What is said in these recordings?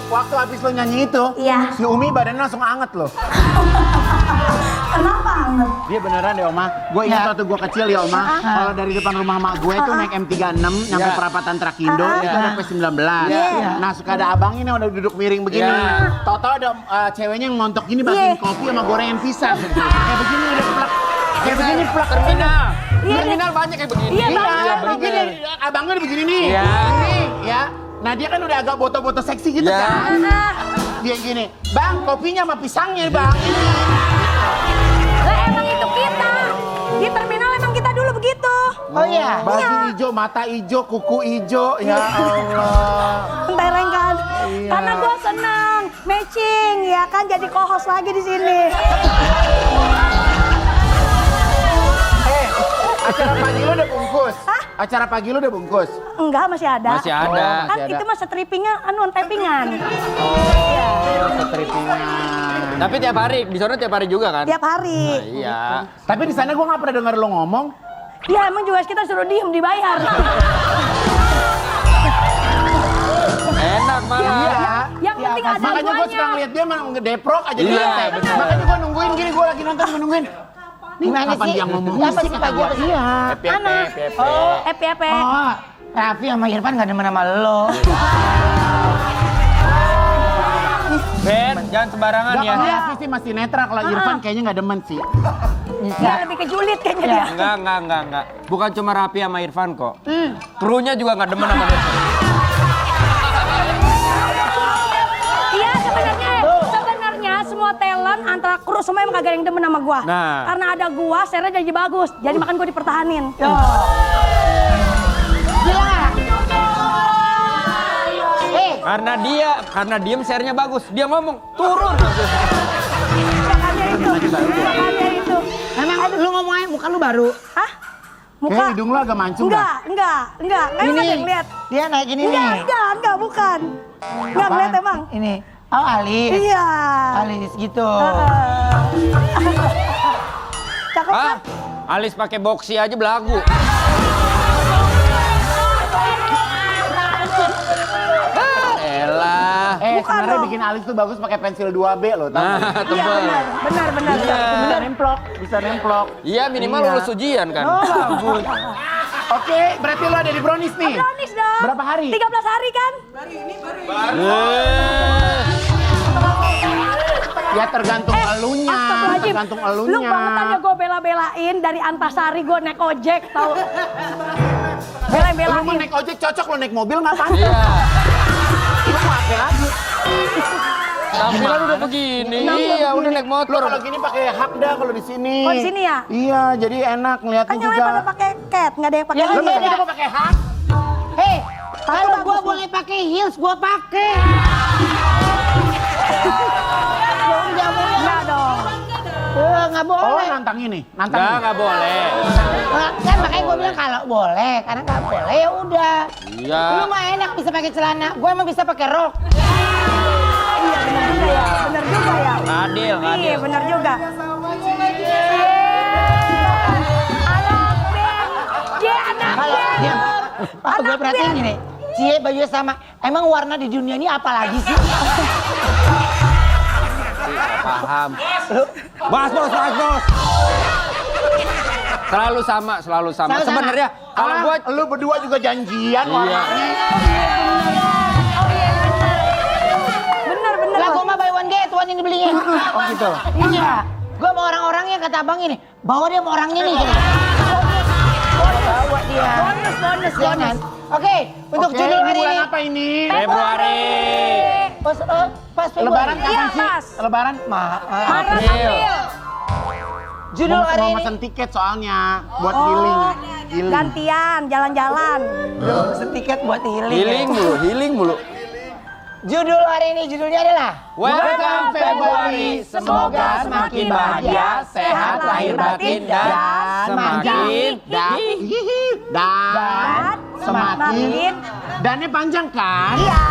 waktu habis lo nyanyi itu, Iya. si Umi badannya langsung anget loh. Kenapa anget? Dia beneran deh Oma. Gue ingat waktu gue kecil ya Oma. Kalau dari depan rumah mak gue itu naik M36 nyampe perapatan Trakindo itu ada P19. Nah suka ada abang ini udah duduk miring begini. Tau-tau ada ceweknya yang montok gini bagiin kopi sama gorengan pisang. Kayak begini ada plak. Kayak begini plak. Terminal banyak kayak begini. Iya begini. Abangnya udah begini nih. Ini ya. Nah dia kan udah agak boto-boto seksi gitu kan. Dia gini, bang kopinya sama pisangnya bang. Lah emang itu kita. Di terminal emang kita dulu begitu. Oh iya. Baju hijau, mata hijau, kuku hijau. Ya Allah. Tereng kan? Karena gue seneng matching ya kan jadi co-host lagi di sini. Acara pagi lu udah bungkus? Hah? Acara pagi lu udah bungkus? Enggak, masih ada. Masih ada. Kan Masih ada. itu mah strippingnya tappingan. Setripingan. Tapi tiap hari, di sana tiap hari juga kan? Tiap hari. Iya. Tapi di sana gua nggak pernah denger lo ngomong. Ya emang juga kita suruh diem dibayar. Enak malah. Iya. Yang penting ada Makanya gua duanya. suka ngeliat dia emang ngedeprok aja di Iya, lantai. benar. Makanya gua nungguin gini, gua lagi nonton gua nungguin. Nih Gimana kapan sih? dia ngomong Apa musik sih kata pagi gua? apa sih? Iya. Epi. Oh, Raffi sama Irfan gak demen sama lo. Ben, jangan sembarangan Gak ya. kalau Raffi sih masih netral, kalau Irfan kayaknya nggak demen sih. Dia lebih ke julid kayaknya dia. Enggak. Bukan cuma Raffi sama Irfan kok. Krunya juga nggak demen sama dia. Iya sebenarnya semua talent antara kru semua emang kagak ada yang demen sama gua. Nah. Karena ada gua, sernya jadi bagus. Jadi makan gua dipertahanin. Karena diem share-nya bagus. Dia ngomong turun. Makanya itu. Emang lu ngomong aja muka lu baru. Hah? Muka? Kayak hidung lu agak mancung dah. Enggak. Emang ada yang lihat? Dia naik ini nih. Enggak, bukan. Enggak ngeliat emang. Ini. Oh alis. Iya. Alis gitu. Cakep kan? Alis pakai boxy aja belagu. Elah. Sebenarnya dong. bikin alis tuh bagus pakai pensil 2B loh, tau nggak? Nah, Iya tebel. benar. Bisa nemplok, bisa nemplok. Iya minimal Iya. lulus ujian kan. Oh bagus. Oke, berarti lo ada di Brownies nih? Brownies dong. Berapa hari? 13 hari kan? Ya tergantung elunya, Astagfirullahaladzim. tergantung Lu elunya. banget aja gue bela-belain dari Antasari gue naik ojek tau. Lu mau Bela-belain. naik ojek cocok, lo naik mobil nggak pantas. Iya. Lu pakai lagi. Tampilan udah begini. Iya, udah naik Lo motor. kalau gini pakai hak dah kalau di sini. Oh, di sini ya? Iya, jadi enak ngeliatnya Kan yang lain juga. pada pakai cat, nggak ada yang pakai Yang Lo heel. masa kita mau pakai hak? Hei, Tapi kalau bagus gua nih. boleh pakai heels, gua pakai. Enggak dong. Nggak Oh, boleh. nantang ini, nantang. Nggak boleh. Kan makanya gua bilang kalau boleh, karena nggak boleh ya udah. Iya. Lu mah enak bisa pakai celana, gua emang bisa pakai rok. Iya benar juga ya. Benar juga ya. Adil. Iya benar juga. Anak Ben. Dia anak Kalau Ben. diam. Kalau gue perhatiin gini, Cie bajunya sama. Emang warna di dunia ini apa lagi sih? Paham. Bos. Selalu sama. Selalu sama. Sebenarnya kalau gua Lu berdua juga janjian warnanya. Benar. Lah gua mah buy one get one ini belinya. Oh gitu. Iya. Gua mau orang-orangnya kata abang ini, bawa dia sama orangnya nih. Gitu. Bawa dia. Bonus. Iya kan? Oke, untuk Oke, judul hari bulan ini. apa ini? Februari. Pas Lebaran Februari. kapan Iya, sih? pas. Lebaran? Maret April. April. Judul hari Mau ini. mesen tiket soalnya buat healing. Healing. Gantian, jalan-jalan. Belum setiket buat healing. Healing mulu. Judul hari ini judulnya adalah Welcome Februari. Semoga semakin bahagia, sehat lahir batin dan semakin semakin dannya panjang kan? Iya.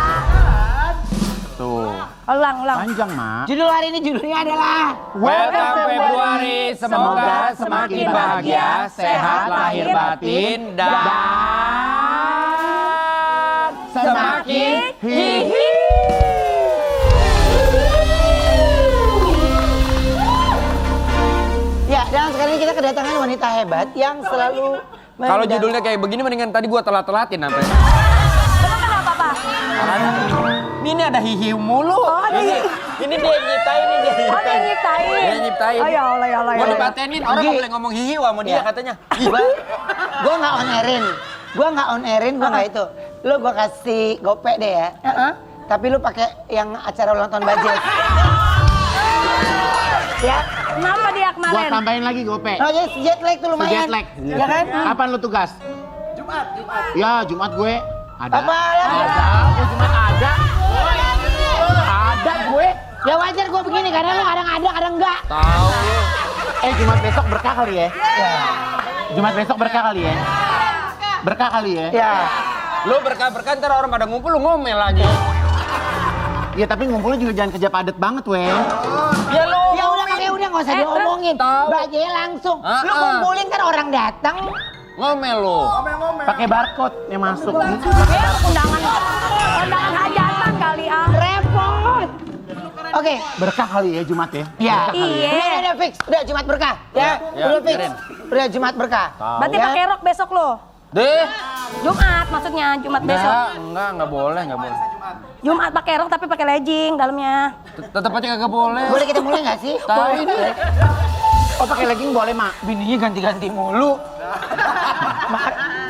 Tuh, Ulang. panjang, Mak. judul hari ini judulnya adalah Welcome Februari, semoga semakin bahagia, sehat lahir batin dan semakin hihi. kedatangan wanita hebat yang selalu Kalau judulnya kayak begini mendingan tadi gua telat-telatin sampai. Emang kenapa, Pak? Ini ada hihiu mulu. Oh, ada Ini dia yang nyiptain, ini dia yang Oh, dia nyiptain. Dia yang nyiptain. Oh, ya Allah, ya Allah, ya Gua Allah. dipatenin, orang nggak boleh ngomong hihiu sama dia katanya. Gue nggak on airin, gue nggak itu. Lu gue kasih gope deh ya. Tapi lu pakai yang acara ulang tahun Bajes. Ya. Kenapa dia Gua kemarin? tambahin lagi gope. Oh jadi jet lag tuh lumayan. Jet lag. Ya kan? Kapan lu tugas? Jumat. Ya, Jumat gue ada. Apa lagi? Gue Jumat ada. Ada gue. Ya wajar gue begini karena lu kadang ada kadang enggak. Tahu. Jumat besok berkah kali ya? Jumat besok berkah kali ya? Berkah kali ya? Ya. Lu berkah-berkah ntar orang pada ngumpul lu ngomel lagi. Ya tapi ngumpulnya juga jangan kerja padat banget, weh. Ya lu. Ya udah pakai udah nggak usah diomongin. Bajanya langsung. Lu kumpulin kan orang datang. Ngomel lu. Pakai barcode yang masuk. Kondangan hajatan kali ah. Repot. Oke. Berkah kali ya Jumat ya? Ya. Iya. Udah fix. Udah Jumat berkah. Ya. Ya, Udah fix. biarin. Udah Jumat berkah. Berarti Ya. pakai rok besok lo. Deh. Jumat maksudnya, Jumat besok. Enggak boleh, enggak boleh. Jumat pakai rok tapi pakai legging dalamnya. Tetap aja kagak boleh. Boleh kita mulai nggak sih? Tahu ini. Oh pakai legging boleh, Mak? Bininya ganti-ganti mulu.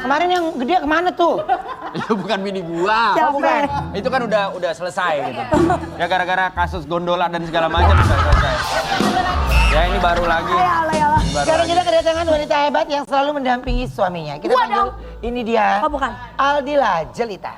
Kemarin yang gede kemana tuh? Itu bukan bini gua. Siapa? Itu kan udah selesai gitu. Ya gara-gara kasus gondola dan segala macam udah selesai. Ya ini baru lagi. Ya Allah, ya Allah. Baru Sekarang lagi. kita kedatangan wanita hebat yang selalu mendampingi suaminya. Kita panggil ini dia. Oh, bukan. Aldila Jelita.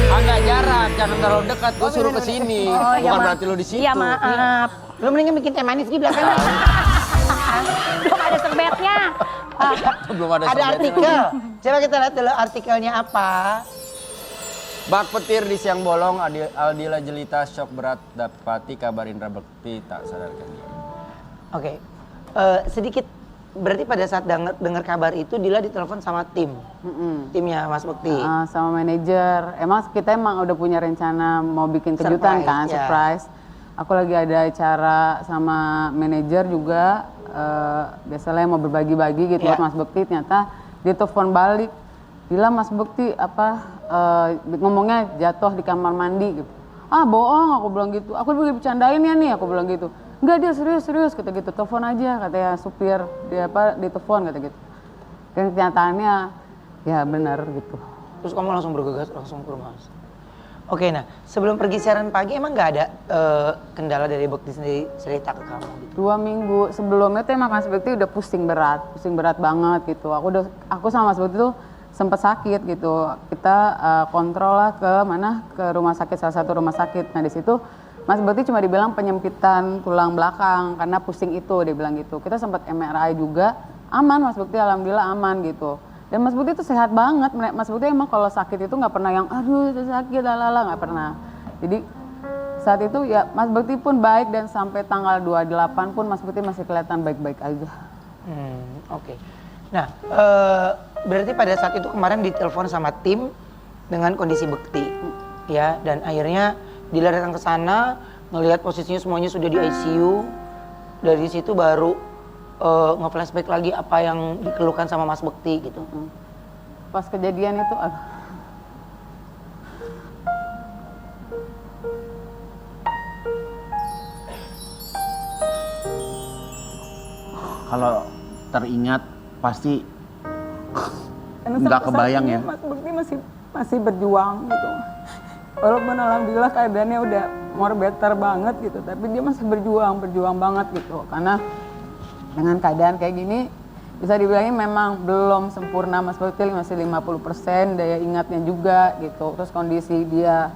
Agak jarak, jangan terlalu dekat. Gua suruh ke sini. Oh, iya, Bukan Ma. berarti lu di situ. Iya, maaf. Lu mendingan bikin teh manis di belakangnya. Belum ada serbetnya. Belum ada Ada sebenarnya. artikel. Coba kita lihat dulu artikelnya apa. Bak petir di siang bolong, Aldila Jelita shock berat dapati kabar Indra Bekti tak sadarkan diri. Oke. Sedikit berarti pada saat dengar kabar itu Dila ditelepon sama timnya Mas Bekti. Sama manajer. Emang udah punya rencana mau bikin kejutan Surprise, kan, ya. surprise. Aku lagi ada acara sama manajer juga. Biasanya mau berbagi-bagi gitu buat Mas Bekti. Ternyata dia telepon balik. Dila Mas Bekti ngomongnya jatuh di kamar mandi gitu. Ah bohong, aku bilang gitu. Aku lagi bercandain ya nih, aku bilang gitu. Enggak, dia serius kata gitu. Telepon aja katanya supir dia ditelepon kata gitu. Dan kenyataannya ya benar gitu. Terus kamu langsung bergegas langsung ke rumah. Oke, nah sebelum pergi siaran pagi emang nggak ada kendala dari Bekti sendiri cerita ke kamu gitu? 2 minggu sebelumnya tuh emang Mas Bekti udah pusing berat banget gitu. Aku sama Mas Bekti tuh sempat sakit gitu. Kita kontrol lah ke rumah sakit, salah satu rumah sakit. Nah di situ Mas Bekti cuma dibilang penyempitan tulang belakang karena pusing itu, dia bilang gitu. Kita sempat MRI juga, aman Mas Bekti, alhamdulillah aman gitu. Dan Mas Bekti itu sehat banget. Mas Bekti emang kalau sakit itu nggak pernah yang aduh sakit lalala, nggak pernah. Jadi saat itu ya Mas Bekti pun baik dan sampai tanggal 28 pun Mas Bekti masih kelihatan baik-baik aja. Oke. Nah, berarti pada saat itu kemarin ditelepon sama tim dengan kondisi Bekti, ya, dan akhirnya Dila datang ke sana, ngelihat posisinya semuanya sudah di ICU. Dari situ baru nge-flashback lagi apa yang dikeluhkan sama Mas Bekti gitu. Pas kejadian itu, Kalau teringat pasti karena nggak sampai kebayang saat ini ya. Mas Bekti masih berjuang gitu. Walaupun alhamdulillah keadaannya udah more better banget gitu, tapi dia masih berjuang banget gitu. Karena dengan keadaan kayak gini, bisa dibilangnya memang belum sempurna Mas Bekti, masih 50% daya ingatnya juga gitu. Terus kondisi dia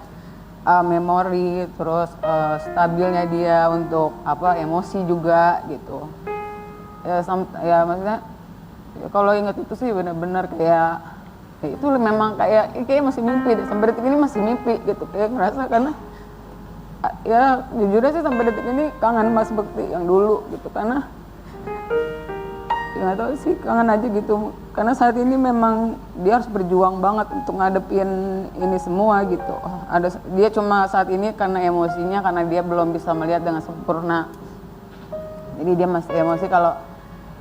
memori, terus stabilnya dia untuk emosi juga gitu. Ya maksudnya ya kalau ingat itu sih benar-benar kayak Ya, itu memang kayak masih mimpi deh, sampai detik ini masih mimpi gitu, kayak ngerasa karena ya jujur aja sih sampai detik ini kangen Mas Bekti yang dulu gitu, karena ya nggak tahu sih, kangen aja gitu, karena saat ini memang dia harus berjuang banget untuk ngadepin ini semua gitu. Dia cuma saat ini karena emosinya, karena dia belum bisa melihat dengan sempurna, jadi dia masih emosi kalau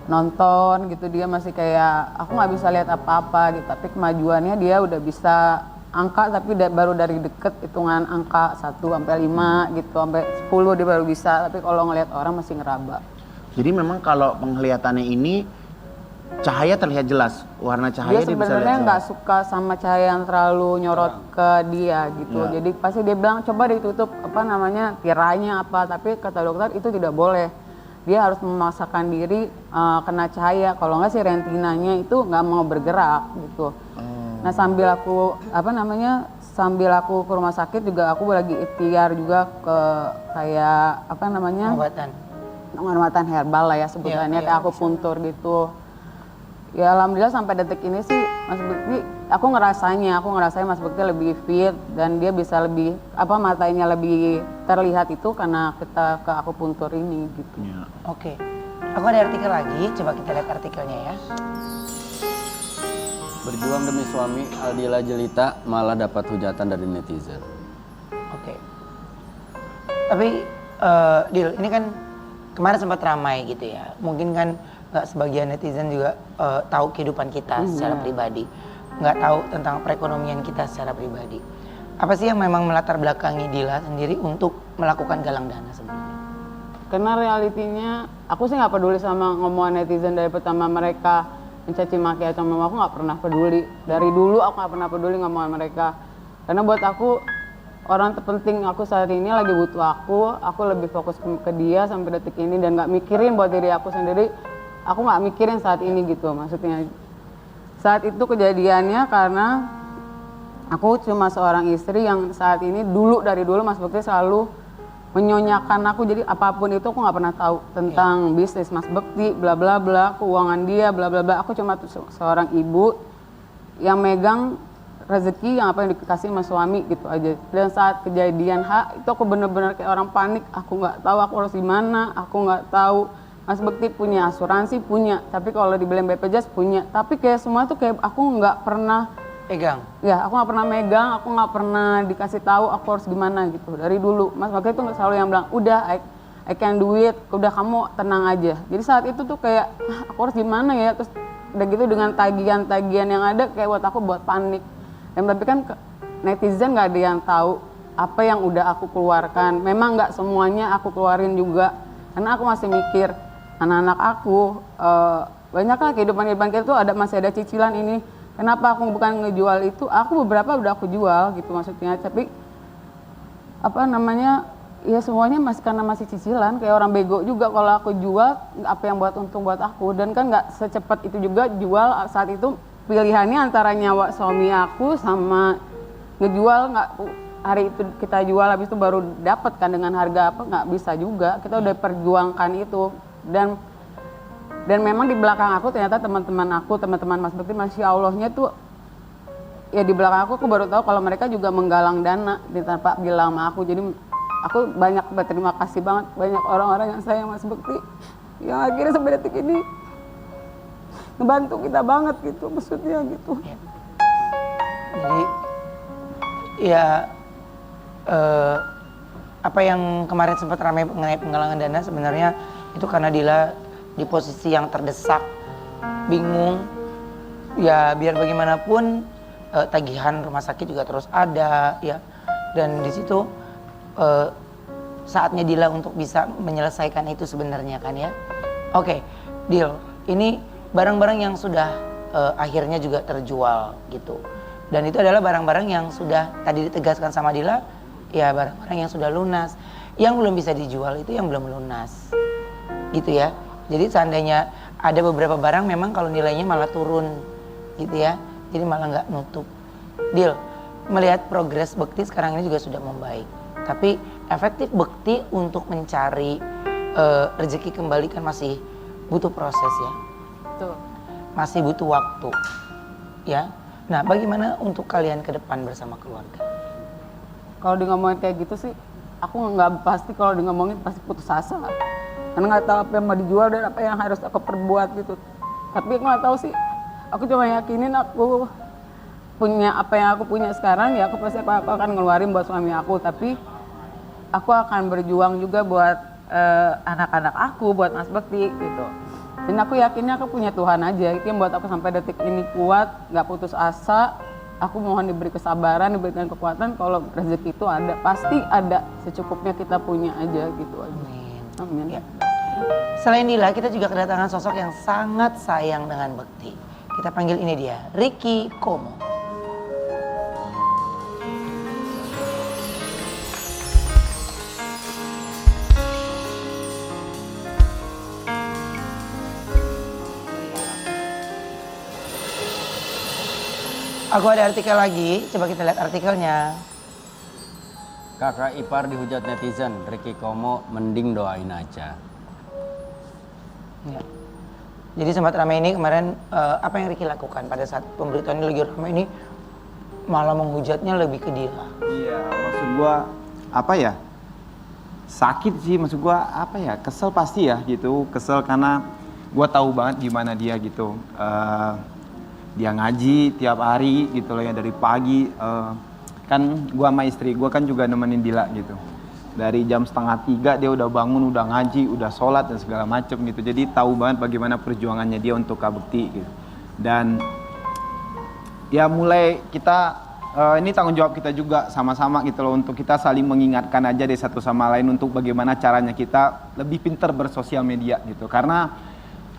nonton gitu, dia masih kayak aku nggak bisa lihat apa-apa gitu, tapi kemajuannya dia udah bisa angka, tapi baru dari deket hitungan angka 1 sampai 5 gitu, sampai 10 dia baru bisa, tapi kalau ngelihat orang masih ngeraba. Jadi memang kalau penglihatannya ini cahaya terlihat jelas, warna cahaya Dia dia bisa lihat sebenarnya jelas. nggak suka sama cahaya yang terlalu nyorot ke dia gitu. Ya. Jadi pasti dia bilang coba ditutup tirainya apa, tapi kata dokter itu tidak boleh. Dia harus memaksakan diri kena cahaya, kalau nggak sih retinanya itu nggak mau bergerak gitu. Nah sambil aku sambil aku ke rumah sakit juga aku lagi ikhtiar juga ke kayak pengobatan herbal lah ya sebutannya, kayak aku puntur gitu. Ya alhamdulillah sampai detik ini sih Mas Bekti, aku ngerasain Mas Bekti lebih fit dan dia bisa lebih matanya lebih terlihat itu karena kita ke aku puntur ini gitu. Ya. Oke. Aku ada artikel lagi, coba kita lihat artikelnya ya. Berjuang demi suami, Aldila Jelita malah dapat hujatan dari netizen. Oke. Tapi Dil, ini kan kemarin sempat ramai gitu ya. Mungkin kan nggak sebagian netizen juga tahu kehidupan kita secara pribadi, nggak tahu tentang perekonomian kita secara pribadi. Apa sih yang memang melatar belakangi Dila sendiri untuk melakukan galang dana sebenarnya? Karena realitinya aku sih nggak peduli sama ngomongan netizen dari pertama mereka mencaci maki atau mama, aku nggak pernah peduli. Dari dulu aku nggak pernah peduli ngomongan mereka. Karena buat aku orang terpenting aku saat ini lagi butuh aku lebih fokus ke dia sampai detik ini dan nggak mikirin buat diri aku sendiri. Aku nggak mikirin saat ini gitu, maksudnya saat itu kejadiannya karena aku cuma seorang istri yang saat ini dari dulu Mas Bekti selalu menyonyakan aku, jadi apapun itu aku nggak pernah tahu tentang bisnis Mas Bekti, bla bla bla, keuangan dia, bla bla bla. Aku cuma seorang ibu yang megang rezeki yang apa yang dikasih sama suami gitu aja. Dan saat kejadian itu aku bener-bener kayak orang panik, aku nggak tahu aku harus gimana, aku nggak tahu. Mas Bekti punya asuransi, punya, tapi kalau dibilang BPJS punya, tapi kayak semua tuh kayak aku nggak pernah pegang. Ya, aku nggak pernah megang, aku nggak pernah dikasih tahu aku harus gimana gitu. Dari dulu, Mas Bekti tuh selalu yang bilang, udah, I can do it, udah kamu tenang aja. Jadi saat itu tuh kayak, aku harus gimana ya, terus udah gitu dengan tagihan-tagihan yang ada kayak buat aku buat panik. Dan tapi kan netizen nggak ada yang tahu apa yang udah aku keluarkan. Memang nggak semuanya aku keluarin juga, karena aku masih mikir anak-anak aku banyak lah kehidupan kita tuh masih ada cicilan ini. Kenapa aku bukan ngejual itu? Aku beberapa udah aku jual gitu maksudnya. Tapi ya semuanya karena masih cicilan. Kayak orang bego juga kalau aku jual apa yang buat untung buat aku. Dan kan nggak secepat itu juga jual saat itu. Pilihannya antara nyawa suami aku sama ngejual, nggak hari itu kita jual habis itu baru dapat kan dengan harga apa, nggak bisa juga. Kita udah perjuangkan itu. Dan memang di belakang aku ternyata teman-teman Mas Bekti, Masya Allahnya tuh ya di belakang aku baru tahu kalau mereka juga menggalang dana tanpa bilang sama aku. Jadi aku banyak berterima kasih banget, banyak orang-orang yang sayang Mas Bekti yang akhirnya sampai detik ini ngebantu kita banget gitu, maksudnya gitu. Jadi ya apa yang kemarin sempat ramai mengenai penggalangan dana sebenarnya itu karena Dila di posisi yang terdesak, bingung. Ya biar bagaimanapun tagihan rumah sakit juga terus ada ya. Dan di situ saatnya Dila untuk bisa menyelesaikan itu sebenarnya kan ya. Oke, Dil, ini barang-barang yang sudah akhirnya juga terjual gitu. Dan itu adalah barang-barang yang sudah tadi ditegaskan sama Dila, ya barang-barang yang sudah lunas. Yang belum bisa dijual itu yang belum lunas. Gitu ya. Jadi seandainya ada beberapa barang memang kalau nilainya malah turun gitu ya. Jadi malah nggak nutup. Dil, melihat progres Bekti sekarang ini juga sudah membaik. Tapi efektif Bekti untuk mencari rezeki kembali kan masih butuh proses ya. Tuh. Masih butuh waktu. Ya. Nah, bagaimana untuk kalian ke depan bersama keluarga? Kalau di ngomongin kayak gitu sih, aku nggak pasti kalau di ngomongin pasti putus asa. Karena nggak tahu apa yang mau dijual dan apa yang harus aku perbuat gitu. Tapi aku nggak tahu sih, aku cuma yakinin aku punya apa yang aku punya sekarang, ya aku pasti aku akan ngeluarin buat suami aku. Tapi aku akan berjuang juga buat anak-anak aku, buat Mas Bekti gitu. Dan aku yakinnya aku punya Tuhan aja, itu yang buat aku sampai detik ini kuat, nggak putus asa. Aku mohon diberi kesabaran, diberikan kekuatan. Kalau rezeki itu ada, pasti ada. Secukupnya kita punya aja gitu aja. Amin. Ya. Selain Dila, kita juga kedatangan sosok yang sangat sayang dengan Bekti. Kita panggil ini dia, Ricky Como. Aku ada artikel lagi, coba kita lihat artikelnya. Kakak ipar dihujat netizen, Ricky Como mending doain aja. Ya. Jadi sempat ramai ini kemarin, apa yang Ricky lakukan pada saat pemberitaan ini lagi ramai ini, malah menghujatnya lebih ke Dila. Iya, maksud gua apa ya? Sakit sih, maksud gua apa ya? Kesel pasti ya gitu, kesel karena gua tahu banget gimana dia gitu. Dia ngaji tiap hari gitu loh ya, dari pagi. Kan gua sama istri gua kan juga nemenin Dila gitu. Dari jam 2:30 dia udah bangun, udah ngaji, udah sholat dan segala macem gitu. Jadi tahu banget bagaimana perjuangannya dia untuk Kak Bekti gitu. Dan ya mulai kita ini tanggung jawab kita juga sama-sama gitu loh, untuk kita saling mengingatkan aja deh satu sama lain untuk bagaimana caranya kita lebih pintar bersosial media gitu. Karena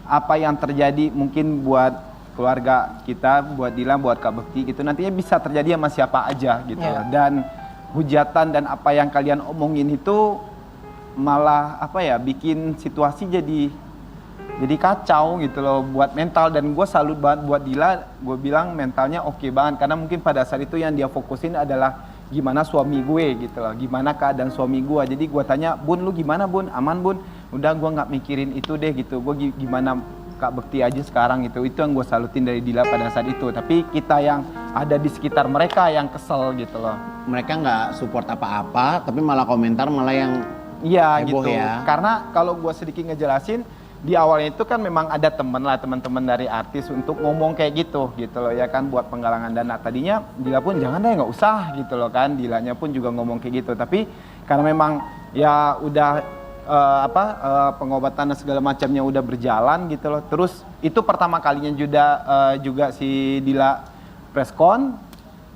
apa yang terjadi mungkin buat keluarga kita, buat Dila, buat Kak Bekti gitu, nantinya bisa terjadi sama siapa aja gitu. Yeah. Dan hujatan dan apa yang kalian omongin itu malah apa ya, bikin situasi jadi kacau gitu loh buat mental. Dan gue salut banget buat Dila, gue bilang mentalnya oke banget, karena mungkin pada saat itu yang dia fokusin adalah gimana suami gue gitu loh, gimana keadaan suami gue. Jadi gue tanya, Bun lu gimana Bun, aman Bun? Udah gue nggak mikirin itu deh gitu, gue gimana Kak Bekti aja sekarang gitu. Itu yang gue salutin dari Dila pada saat itu. Tapi kita yang ada di sekitar mereka yang kesel gitu loh. Mereka nggak support apa-apa, tapi malah komentar malah yang Iya heboh gitu. ya. Karena kalau gue sedikit ngejelasin, di awalnya itu kan memang ada teman-teman dari artis untuk ngomong kayak gitu loh ya kan, buat penggalangan dana. Tadinya Dila pun jangan deh, nggak usah gitu loh kan. Dilanya pun juga ngomong kayak gitu. Tapi karena memang ya udah pengobatan dan segala macamnya udah berjalan gitu loh. Terus itu pertama kalinya juga si Dila preskon,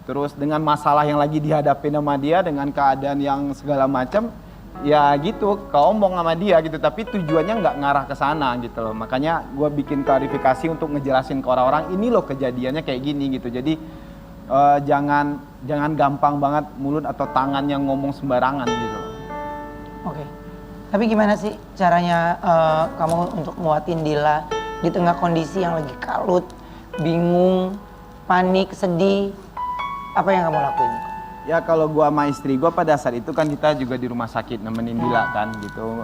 terus dengan masalah yang lagi dihadapi sama dia, dengan keadaan yang segala macam, ya gitu keomong sama dia gitu. Tapi tujuannya nggak ngarah ke sana gitu loh. Makanya gue bikin klarifikasi untuk ngejelasin ke orang-orang, ini loh kejadiannya kayak gini gitu. Jadi jangan gampang banget mulut atau tangan yang ngomong sembarangan gitu. Oke. Tapi gimana sih caranya kamu untuk nguatin Dila di tengah kondisi yang lagi kalut, bingung, panik, sedih? Apa yang kamu lakuin? Ya kalau gua sama istri gua pada saat itu kan kita juga di rumah sakit nemenin Dila kan gitu.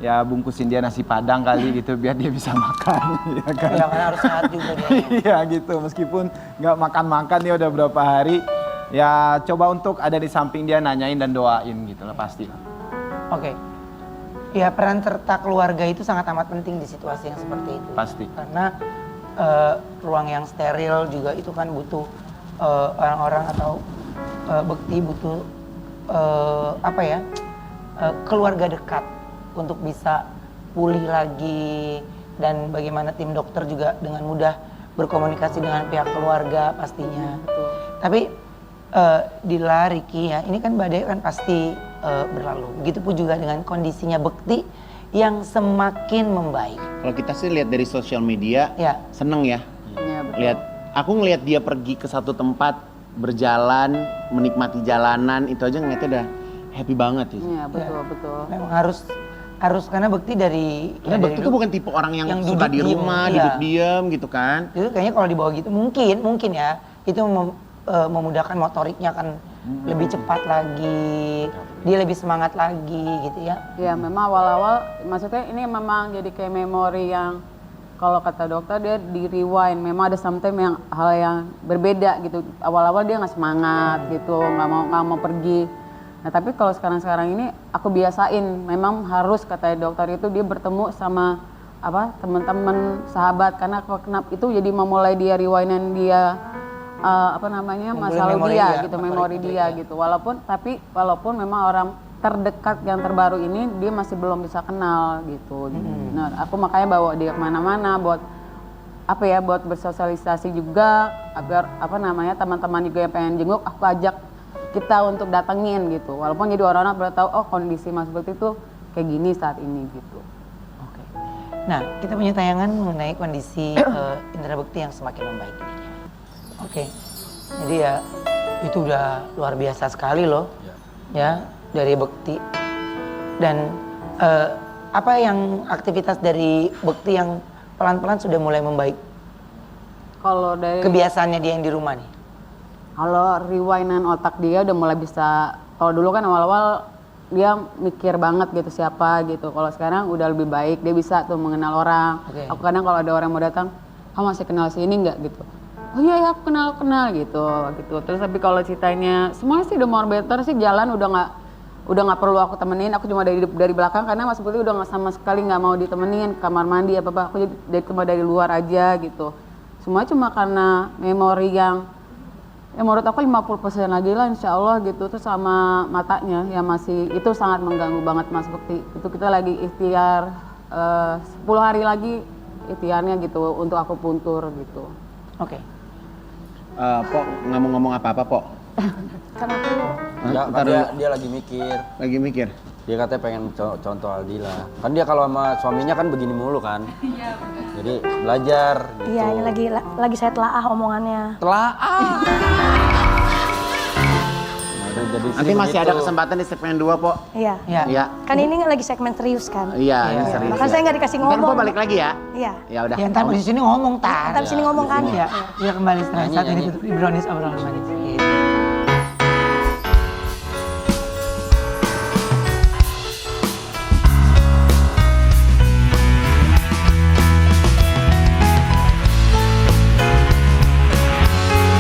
Ya bungkusin dia nasi padang kali gitu biar dia bisa makan ya kan. Ya karena harus sehat juga dia. Iya gitu, meskipun nggak makan-makan dia udah berapa hari. Ya coba untuk ada di samping dia, nanyain dan doain gitu lah pasti. Oke. Ya peran serta keluarga itu sangat amat penting di situasi yang seperti itu. Pasti. Karena ruang yang steril juga itu kan butuh orang-orang atau Bekti butuh keluarga dekat untuk bisa pulih lagi, dan bagaimana tim dokter juga dengan mudah berkomunikasi dengan pihak keluarga pastinya. Tapi Dila, Ricky ya, ini kan badai kan pasti berlalu. Begitupun juga dengan kondisinya Bekti yang semakin membaik. Kalau kita sih lihat dari sosial media, Ya. seneng ya. Iya, betul. Lihat, aku ngelihat dia pergi ke satu tempat, berjalan, menikmati jalanan, itu aja ngeliatnya udah happy banget ya. Iya, betul. Memang harus karena Bekti dari Karena Bekti tuh bukan tipe orang yang suka duduk di diem, rumah, iya. duduk diem gitu kan. Itu kayaknya kalau dibawa gitu mungkin ya itu memudahkan motoriknya kan lebih cepat lagi, dia lebih semangat lagi gitu ya. Ya memang awal-awal, maksudnya ini memang jadi kayak memori yang kalau kata dokter dia di rewind. Memang ada sometimes yang hal yang berbeda gitu. Awal-awal dia nggak semangat gitu, nggak mau pergi. Nah tapi kalau sekarang ini aku biasain. Memang harus kata dokter itu dia bertemu sama teman-teman sahabat karena kenapa itu jadi memulai dia rewindan dia masa lalu dia gitu, memori dia gitu. Walaupun memang orang terdekat yang terbaru ini dia masih belum bisa kenal gitu. Nah, aku makanya bawa dia kemana-mana buat buat bersosialisasi juga agar teman-teman juga yang pengen jenguk aku ajak kita untuk datengin gitu. Walaupun jadi orang-orang baru tahu kondisi Mas Bekti itu kayak gini saat ini gitu. Oke. Nah, kita punya tayangan mengenai kondisi indera bekti yang semakin membaik ini. Oke. Jadi ya itu udah luar biasa sekali loh. Ya, dari bekti. Dan apa yang aktivitas dari bekti yang pelan-pelan sudah mulai membaik? Kalau dari kebiasaannya dia yang di rumah nih. Kalau rewindan otak dia udah mulai bisa. Kalau dulu kan awal-awal dia mikir banget gitu siapa gitu. Kalau sekarang udah lebih baik, dia bisa tuh mengenal orang. Okay. Aku kadang kalau ada orang mau datang, kamu masih kenal si ini nggak gitu? Oh iya ya aku kenal gitu. Terus tapi kalau ceritanya semuanya sih udah more better sih, jalan udah nggak perlu aku temenin. Aku cuma dari belakang karena Mas Putri udah nggak sama sekali nggak mau ditemenin kamar mandi apa. Aku cuma dari luar aja gitu. Semua cuma karena memori yang menurut aku 50% lagi lah insya Allah gitu. Terus sama matanya yang masih itu sangat mengganggu banget Mas Bekti. Itu kita lagi ikhtiar 10 hari lagi ikhtiarnya gitu untuk aku puntur gitu. Oke. Pok nggak mau ngomong apa-apa Pok? Kan aku Dia lagi mikir. Lagi mikir. Dia katanya pengen contoh Aldila. Kan dia kalau sama suaminya kan begini mulu kan. Iya benar. Jadi belajar gitu. Iya, ini lagi saya telaah omongannya. Telaah. Jadi Nanti masih ada kesempatan di segmen 2 Pok. Iya. Iya. Kan ini lagi segmen serius kan. Iya, ini serius. Makanya saya nggak dikasih Ntar ngomong. Pok balik lagi ya. Iya. Ya udah. Ya ntar di sini ngomong Tapi sini ngomong kan. Ya, kembali setelah saat ini tutup di Brownies obrolan manis. Gitu.